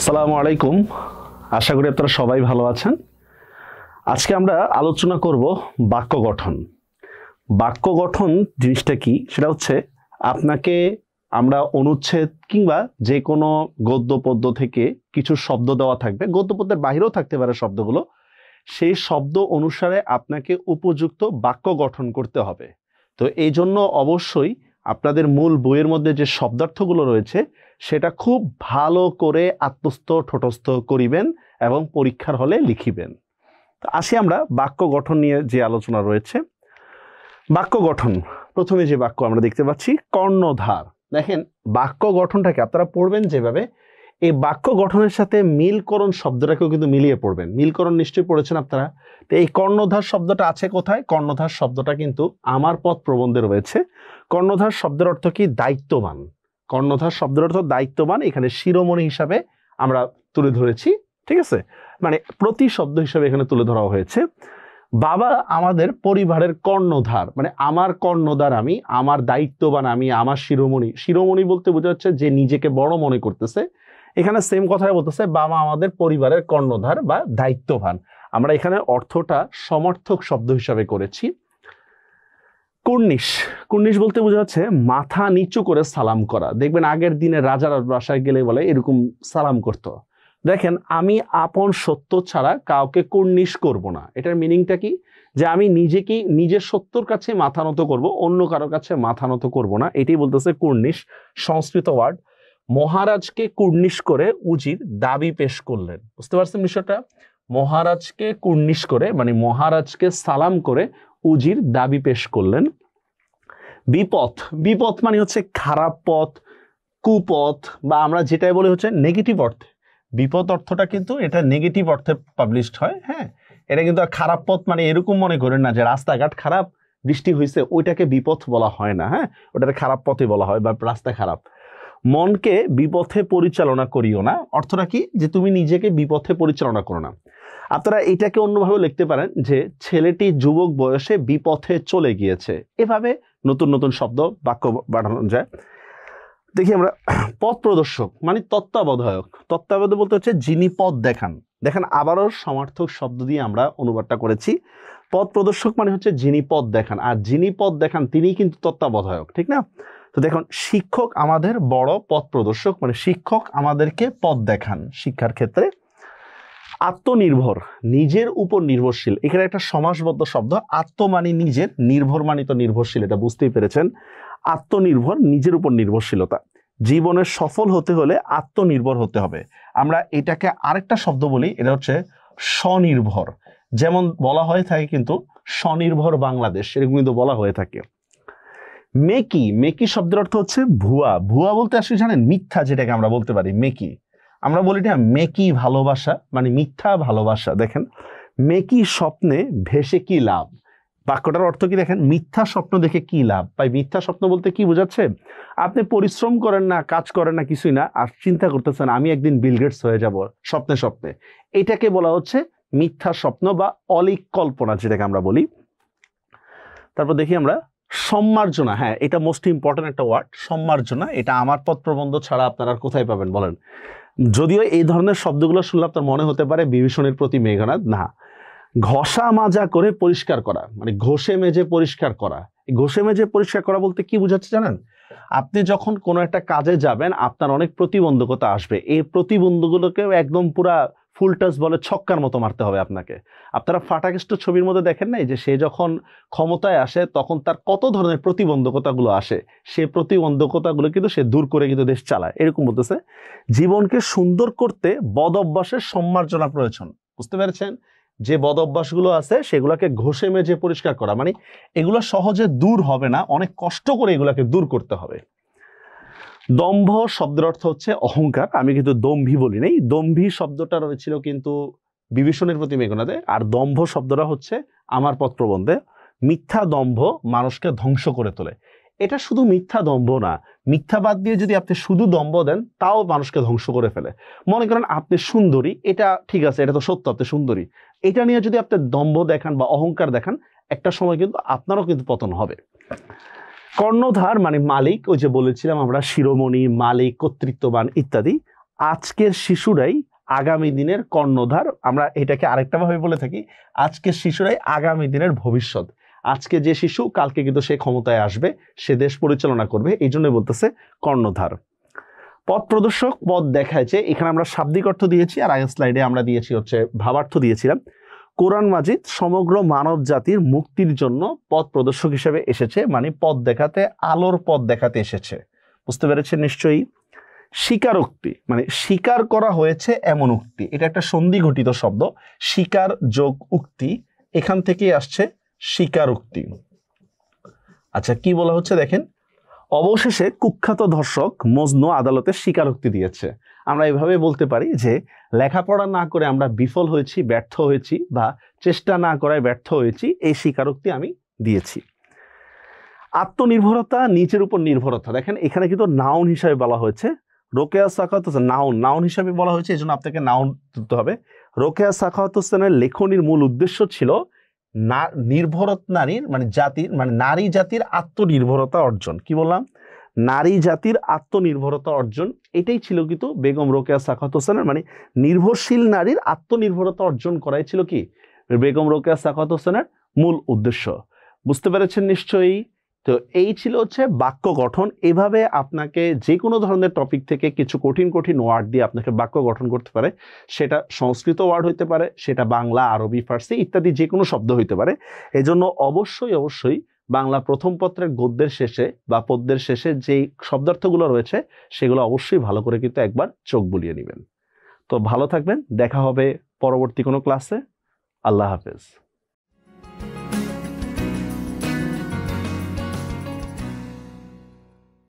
আসসালামু আলাইকুম। আশা করি আপনারা সবাই ভালো আছেন। আজকে আমরা আলোচনা করব বাক্য গঠন। বাক্য গঠন জিনিসটা কি সেটা হচ্ছে আপনাকে আমরা অনুচ্ছেদ কিংবা যে কোনো গদ্য পদ্য থেকে কিছু শব্দ দেওয়া থাকবে, গদ্য পদ্যের বাইরেও থাকতে পারে শব্দগুলো, সেই শব্দ অনুসারে আপনাকে উপযুক্ত বাক্য গঠন করতে হবে। তো এই জন্য অবশ্যই আপনাদের মূল বইয়ের মধ্যে যে শব্দার্থগুলো রয়েছে সেটা খুব ভালো করে আত্মস্থ ঠোঁটস্থ করিবেন এবং পরীক্ষার হলে লিখিবেন। তো আসি আমরা বাক্য গঠন নিয়ে যে আলোচনা রয়েছে। বাক্য গঠন, প্রথমে যে বাক্য আমরা দেখতে পাচ্ছি কর্ণধার। দেখেন বাক্য গঠনটাকে আপনারা পড়বেন যেভাবে, এই বাক্য গঠনের সাথে মিলকরণ শব্দটাকেও কিন্তু মিলিয়ে পড়বেন। মিলকরণ নিশ্চয়ই পড়েছেন আপনারা। তো এই কর্ণধার শব্দটা আছে কোথায়? কর্ণধার শব্দটা কিন্তু আমার পদ প্রবন্ধে রয়েছে। কর্ণধার শব্দের অর্থ কি? দায়িত্ববান। কর্ণধার শব্দের অর্থ দায়িত্ববান, এখানে শিরোমণি হিসাবে আমরা তুলে ধরেছি। ঠিক আছে, মানে প্রতি শব্দ হিসাবে এখানে তুলে ধরা হয়েছে। বাবা আমাদের পরিবারের কর্ণধার, মানে আমার কর্ণধার আমি, আমার দায়িত্ববান আমি, আমার শিরোমণি। শিরোমণি বলতে বোঝা যাচ্ছে যে নিজেকে বড় মনে করতেছে। এখানে সেম কথাই বলতেছে, বাবা আমাদের পরিবারের কর্ণধার বা দায়িত্ববান। আমরা এখানে অর্থটা সমর্থক শব্দ হিসাবে করেছি। কুর্নিশ, কুর্নিশ বলতে বোঝা যাচ্ছে মাথা নিচু করে সালাম করা। দেখবেন আগের দিনে রাজারা বাসায় গেলে বলে এরকম সালাম করতো। দেখেন আমি আপন সত্য ছাড়া কাউকে কুর্নিশ করব না। এটার মিনিংটা কি? যে আমি নিজের সত্যর কাছে মাথা নত করব, অন্য কারোর কাছে মাথা নত করব না। এটাই বলতেছে কুর্নিশ, সংস্কৃত ওয়ার্ড। মহারাজকে কুর্নিশ করে উজির দাবি পেশ করলেন। বুঝতে পারছেন বিষয়টা? মহারাজকে কুর্নিশ করে মানে মহারাজকে সালাম করে উজির দাবি পেশ করলেন। বিপথ, বিপথ মানে হচ্ছে খারাপ পথ, কুপথ, বা আমরা যেটাই বলি হচ্ছে নেগেটিভ অর্থে। বিপদ অর্থটা কিন্তু এটা নেগেটিভ অর্থে পাবলিশড হয়। হ্যাঁ, এটা কিন্তু খারাপ পথ মানে এরকম মনে করেন না যে রাস্তাঘাট খারাপ, বৃষ্টি হয়েছে, ওইটাকে বিপথ বলা হয় না। হ্যাঁ, ওটাকে খারাপ পথে বলা হয় বা রাস্তা খারাপ। মনকে বিপথে পরিচালনা করিও না, অর্থটা কি? যে তুমি নিজেকে বিপথে পরিচালনা করো না। আপনারা এটাকে অন্যভাবে লিখতে পারেন যে ছেলেটি যুবক বয়সে বিপথে চলে গিয়েছে। এভাবে নতুন নতুন শব্দ বাক্য বানানো যায়। দেখি আমরা পথ প্রদর্শক মানে তত্ত্বাবধায়ক। তত্ত্বাবধায়ক বলতে হচ্ছে যিনি পথ দেখান। দেখেন আবারও সমার্থক শব্দ দিয়ে আমরা অনুবাদটা করেছি। পথ প্রদর্শক মানে হচ্ছে যিনি পথ দেখান, আর যিনি পথ দেখান তিনিই কিন্তু তত্ত্বাবধায়ক, ঠিক না? তো দেখুন শিক্ষক আমাদের বড় পথ প্রদর্শক, মানে শিক্ষক আমাদেরকে পথ দেখান শিক্ষার ক্ষেত্রে। আত্মনির্ভর, নিজের উপর নির্ভরশীল। এখানে একটা সমাসবদ্ধ শব্দ, আত্ম মানে নিজের, নির্ভর মানে তো নির্ভরশীল, এটা বুঝতেই পেরেছেন। আত্মনির্ভর, নিজের উপর নির্ভরশীলতা। জীবনে সফল হতে হলে আত্মনির্ভর হতে হবে। আমরা এটাকে আরেকটা শব্দ বলি, এটা হচ্ছে স্বনির্ভর। যেমন বলা হয়ে থাকে কিন্তু স্বনির্ভর বাংলাদেশ, এরকম কিন্তু বলা হয়ে থাকে। মেকি, মেকি শব্দের অর্থ হচ্ছে ভুয়া। ভুয়া বলতে আসলে জানেন মিথ্যা, যেটাকে আমরা বলতে পারি মেকি। আমরা বলি না মেকি ভালোবাসা, মানে মিথ্যা ভালোবাসা। দেখেন মেকি স্বপ্নে ভেসে কি লাভ, বাক্যটার অর্থ কি দেখেন, মিথ্যা স্বপ্ন দেখে কি লাভ। তাই মিথ্যা স্বপ্ন বলতে কি বোঝাচ্ছে? আপনি পরিশ্রম করেন না, কাজ করেন না, কিছুই না, আর চিন্তা করতেছেন আমি একদিন বিল গেটস হয়ে যাব স্বপ্নে স্বপ্নে। এটাকে বলা হচ্ছে মিথ্যা স্বপ্ন বা অলিক কল্পনা, যেটাকে আমরা বলি। তারপর দেখি আমরা সম্মার্জনা। হ্যাঁ, এটা মোস্ট ইম্পর্টেন্ট একটা ওয়ার্ড, সম্মার্জনা। এটা আমার পদ প্রবন্ধ ছাড়া আপনারা আর কোথায় পাবেন বলেন? যদিও এই ধরনের শব্দগুলো শুনলে আপনার মনে হতে পারে বিভীষণের প্রতি মেঘনাদ। না, ঘষা মাজা করে পরিষ্কার করা মানে ঘষে মেজে পরিষ্কার করা। ঘষে মেজে পরিষ্কার করা বলতে কি বোঝাচ্ছে জানেন? আপনি যখন কোনো একটা কাজে যাবেন আপনার অনেক প্রতিবন্ধকতা আসবে, এই প্রতিবন্ধকগুলোকে একদম পুরা ফুল টাচ বলে ছক্কার মতো মারতে হবে আপনাকে। আপনারা ফাটাকেষ্ট ছবির মধ্যে দেখেন নাই যে সে যখন ক্ষমতায় আসে তখন তার কত ধরনের প্রতিবন্ধকতাগুলো আসে, সে প্রতিবন্ধকতাগুলো কিন্তু সে দূর করে কিন্তু দেশ চালায়। এরকম বলতেছে জীবনকে সুন্দর করতে বদ অভ্যাসের সম্মার্জনা প্রয়োজন। বুঝতে পেরেছেন? যে বদ অভ্যাসগুলো আছে সেগুলোকে ঘষে মেজে পরিষ্কার করা, মানে এগুলো সহজে দূর হবে না, অনেক কষ্ট করে এগুলোকে দূর করতে হবে। দম্ভ শব্দের অর্থ হচ্ছে অহংকার। আমি কিন্তু দম্ভী বলি নাই, দম্ভী শব্দটা রয়েছিল কিন্তু বিভীষণের প্রতি মেঘনাদে, আর দম্ভ শব্দটা হচ্ছে আমার পদ প্রবন্ধে। মিথ্যা দম্ভ মানুষকে ধ্বংস করে তোলে। এটা শুধু মিথ্যা দম্ভ না, মিথ্যা বাদ দিয়ে যদি আপনি শুধু দম্ভ দেন তাও মানুষকে ধ্বংস করে ফেলে। মনে করেন আপনি সুন্দরী, এটা ঠিক আছে, এটা তো সত্য আপনি সুন্দরী, এটা নিয়ে যদি আপনি দম্ভ দেখান বা অহংকার দেখান একটা সময় কিন্তু আপনারও কিন্তু পতন হবে। কর্ণধার মানে মালিক, ওই যে বলেছিলাম আমরা শিরোমণি, মালিক, কর্তৃত্ববান ইত্যাদি। আজকের শিশুরাই আগামী দিনের কর্ণধার। আমরা এটাকে আরেকটা ভাবে বলে থাকি, আজকের শিশুরাই আগামী দিনের ভবিষ্যৎ। আজকে যে শিশু কালকে কিন্তু সে ক্ষমতায় আসবে, সে দেশ পরিচালনা করবে, এই জন্য বলতেছে কর্ণধার। পথ প্রদর্শক, পথ দেখায় যে, এখানে আমরা শাব্দিক অর্থ দিয়েছি, আর আগের স্লাইডে আমরা দিয়েছি হচ্ছে ভাবার্থ দিয়েছিলাম। কোরআন মাজিদ সমগ্র মানব জাতির মুক্তির জন্য পথ প্রদর্শক হিসেবে এসেছে, মানে পথ দেখাতে, আলোর পথ দেখাতে এসেছে। বুঝতে পেরেছেন নিশ্চয়ই। স্বীকারোক্তি মানে স্বীকার করা হয়েছে এমন উক্তি, এটা একটা সন্ধি ঘটিত শব্দ। স্বীকার যোগ উক্তি, এখান থেকেই আসছে স্বীকারোক্তি। আচ্ছা, কি বলা হচ্ছে দেখেন, অবশেষে কুখ্যাত ধর্ষক মজনু আদালতে স্বীকারোক্তি দিয়েছে। আমরা এভাবে বলতে পারি যে লেখাপড়া না করে আমরা বিফল হয়েছি, ব্যর্থ হয়েছি, বা চেষ্টা না করায় ব্যর্থ হয়েছি, এই স্বীকারোক্তি আমি দিয়েছি। আত্মনির্ভরতা, নিজের উপর নির্ভরতা, দেখেন এখানে কিন্তু নাউন হিসাবে বলা হয়েছে। রোকেয়া সাখাওয়াত হোসেন নাউন হিসাবে বলা হয়েছে, এই জন্য আপনাকে নাউন দিতে হবে। রোকেয়া সাখাওয়াত হোসেনের লেখনির মূল উদ্দেশ্য ছিল নির্ভরত নারীর মানে জাতির মানে নারী জাতির আত্মনির্ভরতা অর্জন। কি বললাম? নারী জাতির আত্মনির্ভরতা অর্জন, এটাই ছিল কিন্তু বেগম রোকেয়া সাখাওয়াত হোসেনের মানে নির্ভরশীল নারীর আত্মনির্ভরতা অর্জন করাই ছিল কি বেগম রোকেয়া সাখাওয়াত হোসেনের মূল উদ্দেশ্য। বুঝতে পেরেছেন নিশ্চয়ই। তো এই ছিল হচ্ছে বাক্য গঠন। এভাবে আপনাকে যে কোনো ধরনের টপিক থেকে কিছু কঠিন কঠিন ওয়ার্ড দিয়ে আপনাকে বাক্য গঠন করতে পারে। সেটা সংস্কৃত ওয়ার্ড হইতে পারে, সেটা বাংলা, আরবি, ফার্সি ইত্যাদি যে কোনো শব্দ হইতে পারে। এজন্য অবশ্যই বাংলা প্রথম পত্রের গদ্যের শেষে বা পদ্যের শেষে যেই শব্দার্থগুলো রয়েছে সেগুলো অবশ্যই ভালো করে কিন্তু একবার চোখ বুলিয়ে নেবেন। তো ভালো থাকবেন, দেখা হবে পরবর্তী কোনো ক্লাসে। আল্লাহ হাফেজ।